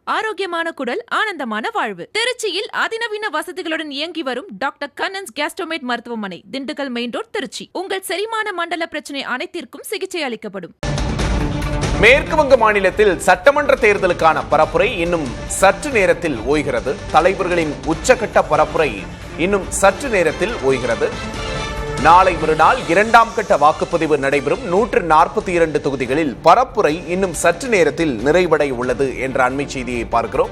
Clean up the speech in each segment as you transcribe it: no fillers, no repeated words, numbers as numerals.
ஆரோக்கியமான குடல், ஆனந்தமான வாழ்வு. திருச்சியில் அதிநவீன வசதிகளுடன் இயங்கி வரும் டாக்டர் கண்ணன்ஸ் கேஸ்ட்ரோமேட் மருத்துவமனை, திண்டுக்கல் மெயின் ரோட், திருச்சி. உங்கள் செரிமான மண்டல பிரச்சனை அனைத்திற்கும் சிகிச்சை அளிக்கப்படும். மேற்கு வங்க மாநிலத்தில் சட்டமன்ற தேர்தலுக்கான பரப்புரை இன்னும் சற்று நேரத்தில் ஓய்கிறது. தலைவர்களின் உச்சகட்ட பரப்புரை இன்னும் சற்று நேரத்தில் ஓய்கிறது. நாளை மறுநாள் 2ஆம் கட்ட வாக்குப்பதிவு நடைபெறும் 142 தொகுதிகளில் பரப்புரை இன்னும் சற்று நேரத்தில் நிறைவடைய உள்ளது என்ற அண்மை செய்தியை பார்க்கிறோம்.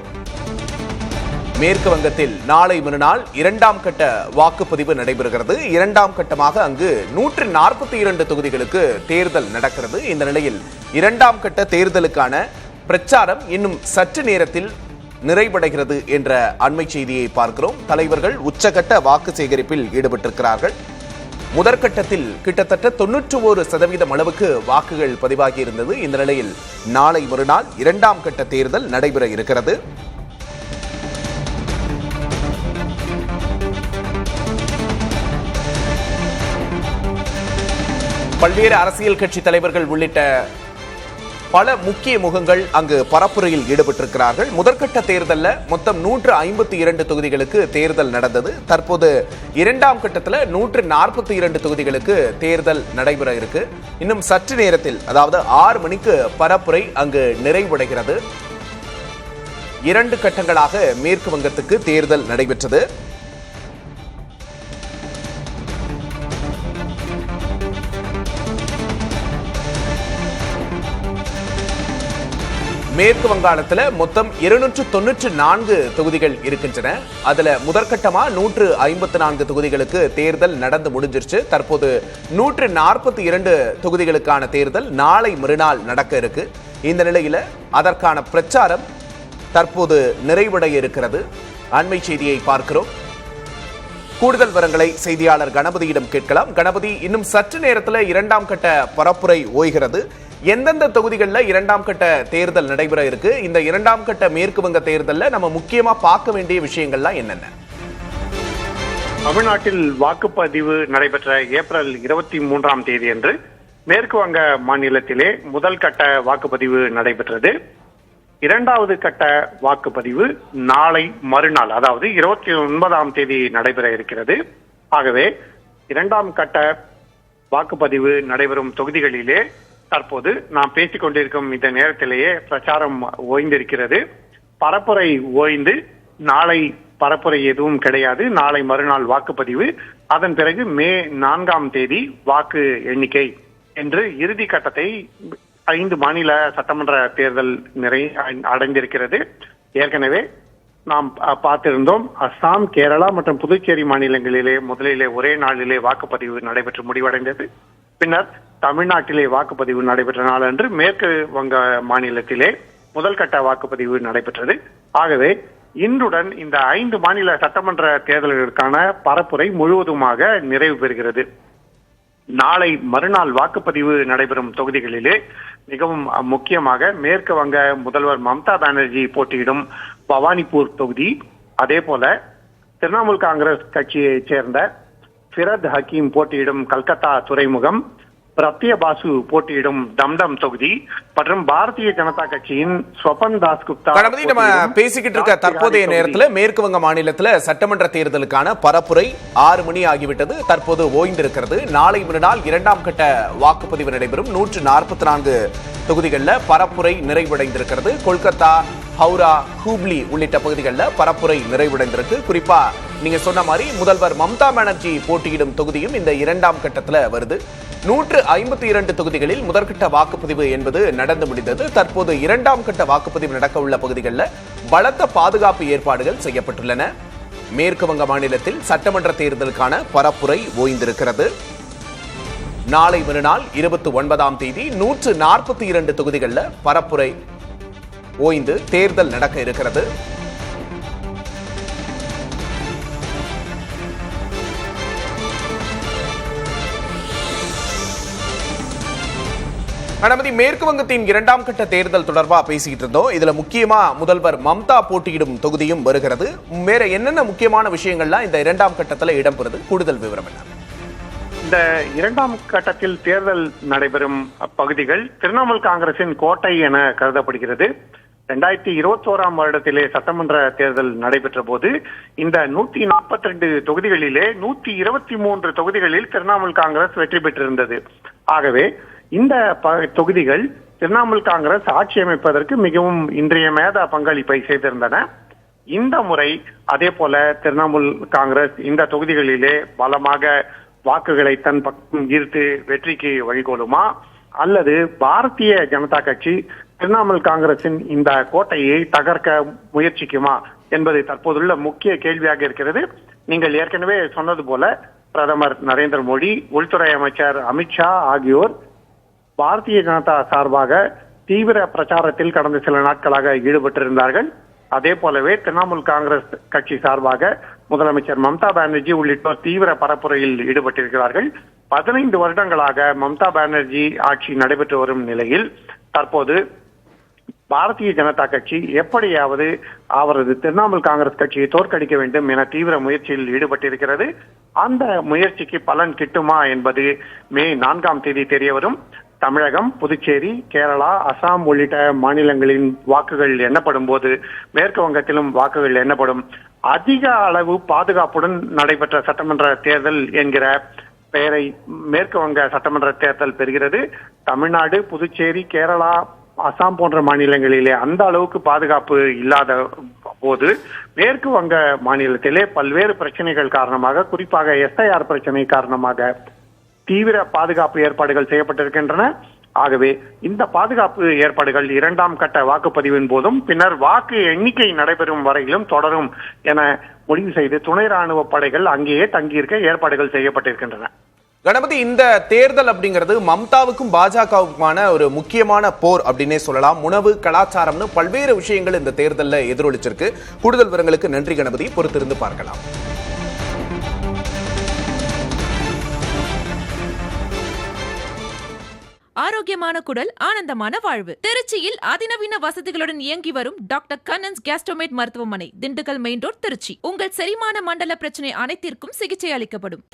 மேற்கு வங்கத்தில் நாளை மறுநாள் 2ஆம் கட்ட வாக்குப்பதிவு நடைபெறுகிறது. 2ஆம் கட்டமாக அங்கு 142 தொகுதிகளுக்கு தேர்தல் நடக்கிறது. இந்த நிலையில் 2ஆம் கட்ட தேர்தலுக்கான பிரச்சாரம் இன்னும் சற்று நேரத்தில் நிறைவடைகிறது என்ற அண்மை செய்தியை பார்க்கிறோம். தலைவர்கள் உச்சகட்ட வாக்கு சேகரிப்பில் ஈடுபட்டிருக்கிறார்கள். முதற்கட்டத்தில் கிட்டத்தட்ட 91% அளவுக்கு வாக்குகள் பதிவாகி இருந்தது. இந்த நிலையில் நாளை மறுநாள் 2ஆம் கட்ட தேர்தல் நடைபெற இருக்கிறது. பல்வேறு அரசியல் கட்சி தலைவர்கள் உள்ளிட்ட பல முக்கிய முகங்கள் அங்கு பரப்புரையில் ஈடுபட்டிருக்கிறார்கள். முதற்கட்ட தேர்தலில் மொத்தம் 152 தொகுதிகளுக்கு தேர்தல் நடந்தது. தற்போது 2ஆம் கட்டத்தில் 142 தொகுதிகளுக்கு தேர்தல் நடைபெற இருக்கு. இன்னும் சற்று நேரத்தில், அதாவது 6 மணிக்கு பரப்புரை அங்கு நிறைவடைகிறது. 2 கட்டங்களாக மேற்கு வங்கத்துக்கு தேர்தல் நடைபெற்றது. மேற்கு வங்காளத்தில் மொத்தம் 294 தொகுதிகள் இருக்கின்றன. அதுல முதற்கட்டமா 154 தொகுதிகளுக்கு தேர்தல் நடந்து முடிஞ்சிருச்சு. தற்போது 142 தொகுதிகளுக்கான தேர்தல் நாளை மறுநாள் நடக்க இருக்கு. இந்த நிலையில அதற்கான பிரச்சாரம் தற்போது நிறைவடைய இருக்கிறது. அண்மை செய்தியை பார்க்கிறோம். கூடுதல் விவரங்களை செய்தியாளர் கணபதியிடம் கேட்கலாம். கணபதி, இன்னும் சற்று நேரத்தில் 2ஆம் கட்ட பரப்புரை ஓய்கிறது. எந்தெந்த தொகுதிகளில் 2ஆம் கட்ட தேர்தல் நடைபெற இருக்கு? இந்த 2ஆம் கட்ட மேற்கு வங்க தேர்தலில் நம்ம முக்கியமா பார்க்க வேண்டிய விஷயங்கள்லாம் என்னென்ன? தமிழ்நாட்டில் வாக்குப்பதிவு நடைபெற்ற ஏப்ரல் 23ஆம் தேதி அன்று மேற்கு வங்க மாநிலத்திலே முதல் கட்ட வாக்குப்பதிவு நடைபெற்றது. 2வது கட்ட வாக்குப்பதிவு நாளை மறுநாள், அதாவது 29ஆம் தேதி நடைபெற இருக்கிறது. ஆகவே 2ஆம் கட்ட வாக்குப்பதிவு நடைபெறும் தொகுதிகளிலே தற்போது நாம் பேசிக் கொண்டிருக்கும் இந்த நேரத்திலேயே பிரச்சாரம் ஓய்ந்திருக்கிறது. பரப்புரை ஓய்ந்து நாளை பரப்புரை எதுவும் கிடையாது. நாளை மறுநாள் வாக்குப்பதிவு, அதன் பிறகு மே 4ஆம் தேதி வாக்கு எண்ணிக்கை என்று இறுதி கட்டத்தை 5 மாநில சட்டமன்ற தேர்தல் அடைந்திருக்கிறது. ஏற்கனவே நாம் பார்த்திருந்தோம், அஸ்ஸாம், கேரளா மற்றும் புதுச்சேரி மாநிலங்களிலே முதலிலே ஒரே நாளிலே வாக்குப்பதிவு நடைபெற்று முடிவடைந்தது. பின்னர் தமிழ்நாட்டிலே வாக்குப்பதிவு நடைபெற்ற நாள் அன்று மேற்கு வங்க மாநிலத்திலே முதல் கட்ட வாக்குப்பதிவு நடைபெற்றது. ஆகவே இன்றுடன் இந்த 5 மாநில சட்டமன்ற தேர்தல்களுக்கான பரப்புரை முழுவதுமாக நிறைவு பெறுகிறது. நாளை மறுநாள் வாக்குப்பதிவு நடைபெறும் தொகுதிகளிலே மிகவும் முக்கியமாக மேற்கு வங்க முதல்வர் மம்தா பானர்ஜி போட்டியிடும் பவானிபூர் தொகுதி, அதே போல திரிணாமுல் காங்கிரஸ் கட்சியைச் சேர்ந்த ஃபிரத் ஹக்கீம் போட்டியிடும் கல்கத்தா துறைமுகம், பிரத்ய பாசு போட்டியிடும் தம்டம் தொகுதி மற்றும் பாரதிய ஜனதா கட்சியின் ஸ்வபன் தாஸ் குப்தா. நம்ம பேசிக்கிட்டு இருக்க தற்போதைய நேரத்தில் மேற்கு வங்க மாநிலத்தில் சட்டமன்ற தேர்தலுக்கான பரப்புரை 6 மணி ஆகிவிட்டது. தற்போது ஓய்ந்திருக்கிறது. நாளை மறுநாள் 2ஆம் கட்ட வாக்குப்பதிவு நடைபெறும் 144 தொகுதிகளில் பரப்புரை நிறைவடைந்திருக்கிறது. கொல்கத்தா, ஹவுரா, ஹூப்ளி உள்ளிட்ட பகுதிகளில் பரப்புரை நிறைவடைந்திருக்கு. குறிப்பா நீங்க சொன்ன மாதிரி முதல்வர் மம்தா பானர்ஜி போட்டியிடும் தொகுதியும் இந்த 2ஆம் கட்டத்தில் வருது. 152 தொகுதிகளில் முதற்கட்ட வாக்குப்பதிவு என்பது நடந்து முடிந்தது. தற்போது 2ஆம் கட்ட வாக்குப்பதிவு நடக்க உள்ள பகுதிகளில் பலத்த பாதுகாப்பு ஏற்பாடுகள் செய்யப்பட்டுள்ளன. மேற்கு வங்க மாநிலத்தில் சட்டமன்ற தேர்தலுக்கான பரப்புரை ஓய்ந்திருக்கிறது. நாளை மறுநாள் 29ஆம் தேதி 142 தொகுதிகளில் பரப்புரை ஓய்ந்து தேர்தல் நடக்க இருக்கிறது. அனுமதி, மேற்கு வங்கத்தின் 2ஆம் கட்ட தேர்தல் தொடர்பா பேசிக்கிட்டு இருந்தோம். இதுல முக்கியமா முதல்வர் மம்தா போட்டியிடும் தொகுதியும் வருகிறது. வேற என்னென்ன முக்கியமான விஷயங்கள்லாம் இந்த 2ஆம் கட்டத்தில் இடம்பெறுது? கூடுதல் விவரம் என்ன? இந்த 2ஆம் கட்டத்தில் தேர்தல் நடைபெறும் பகுதிகள் திரிணாமுல் காங்கிரசின் கோட்டை என கருதப்படுகிறது. 2021 வருடத்திலே சட்டமன்ற தேர்தல் நடைபெற்ற போது இந்த 142 தொகுதிகளிலே 123 தொகுதிகளில் திரிணாமுல் காங்கிரஸ் வெற்றி பெற்றிருந்தது. ஆகவே இந்த தொகுதிகள் திரிணாமுல் காங்கிரஸ் ஆட்சி அமைப்பதற்கு மிகவும் இன்றியமையாத பங்களிப்பை செய்திருந்தன. இந்த முறை அதே போல திரிணாமுல் காங்கிரஸ் இந்த தொகுதிகளிலே பலமாக வாக்குகளை தன் பக்கம் ஈர்த்து வெற்றிக்கு வழிகோலுமா, அல்லது பாரதிய ஜனதா கட்சி திரிணாமுல் காங்கிரசின் இந்த கோட்டையை தகர்க்க முயற்சிக்குமா என்பது தற்போதுள்ள முக்கிய கேள்வியாக இருக்கிறது. நீங்கள் ஏற்கனவே சொன்னது போல பிரதமர் நரேந்திர மோடி, உள்துறை அமைச்சர் அமித்ஷா ஆகியோர் பாரதிய ஜனதா சார்பாக தீவிர பிரச்சாரத்தில் கடந்த சில நாட்களாக ஈடுபட்டிருந்தார்கள். அதே போலவே திரிணாமுல் காங்கிரஸ் கட்சி சார்பாக முதலமைச்சர் மம்தா பானர்ஜி உள்ளிட்டோர் தீவிர பரப்புரையில் ஈடுபட்டிருக்கிறார்கள். 15 வருடங்களாக மம்தா பானர்ஜி ஆட்சி நடைபெற்று வரும் நிலையில் தற்போது பாரதிய ஜனதா கட்சி எப்படியாவது அவரது திரிணாமுல் காங்கிரஸ் கட்சியை தோற்கடிக்க வேண்டும் என தீவிர முயற்சியில் ஈடுபட்டிருக்கிறது. அந்த முயற்சிக்கு பலன் கிட்டுமா என்பது மே 4ஆம் தேதி தெரிய வரும். தமிழகம், புதுச்சேரி, கேரளா, அசாம் உள்ளிட்ட மாநிலங்களின் வாக்குகள் எண்ணப்படும் போது மேற்கு வங்கத்திலும் வாக்குகள் எண்ணப்படும். அதிக அளவு பாதுகாப்புடன் நடைபெற்ற சட்டமன்ற தேர்தல் என்கிற பெயரை மேற்கு வங்க சட்டமன்ற தேர்தல் பெறுகிறது. தமிழ்நாடு, புதுச்சேரி, கேரளா, அசாம் போன்ற மாநிலங்களிலே அந்த அளவுக்கு பாதுகாப்பு இல்லாத போது மேற்கு வங்க மாநிலத்திலே பல்வேறு பிரச்சனைகள் காரணமாக, குறிப்பாக SIR பிரச்சனை காரணமாக தீவிர பாதுகாப்பு ஏற்பாடுகள் செய்யப்பட்டிருக்கின்றன. ஆகவே இந்த பாதுகாப்பு ஏற்பாடுகள் 2ஆம் கட்ட வாக்குப்பதிவின் போதும் பின்னர் வாக்கு எண்ணிக்கை நடைபெறும் வரையிலும் தொடரும் என முடிவு செய்து துணை ராணுவ படைகள் அங்கேயே தங்கியிருக்க ஏற்பாடுகள் செய்யப்பட்டிருக்கின்றன. கணபதி, இந்த தேர்தல் அப்படிங்கிறது மம்தாவுக்கும் பாஜகவுக்குமான ஒரு முக்கியமான போர் அப்படின்னே சொல்லலாம். உணவு, கலாச்சாரம்னு பல்வேறு விஷயங்கள் இந்த தேர்தலில் எதிரொலிச்சிருக்கு. கூடுதல் விவரங்களுக்கு நன்றி கணபதி, பொறுத்திருந்து பார்க்கலாம். ஆரோக்கியமான குடல், ஆனந்தமான வாழ்வு. திருச்சியில் அதிநவீன வசதிகளுடன் இயங்கி வரும் டாக்டர் கண்ணன்ஸ் கேஸ்ட்ரோமேட் மருத்துவமனை, திண்டுக்கல் மெயின் ரோட், திருச்சி. உங்கள் செரிமான மண்டல பிரச்சனை அனைத்திற்கும் சிகிச்சை அளிக்கப்படும்.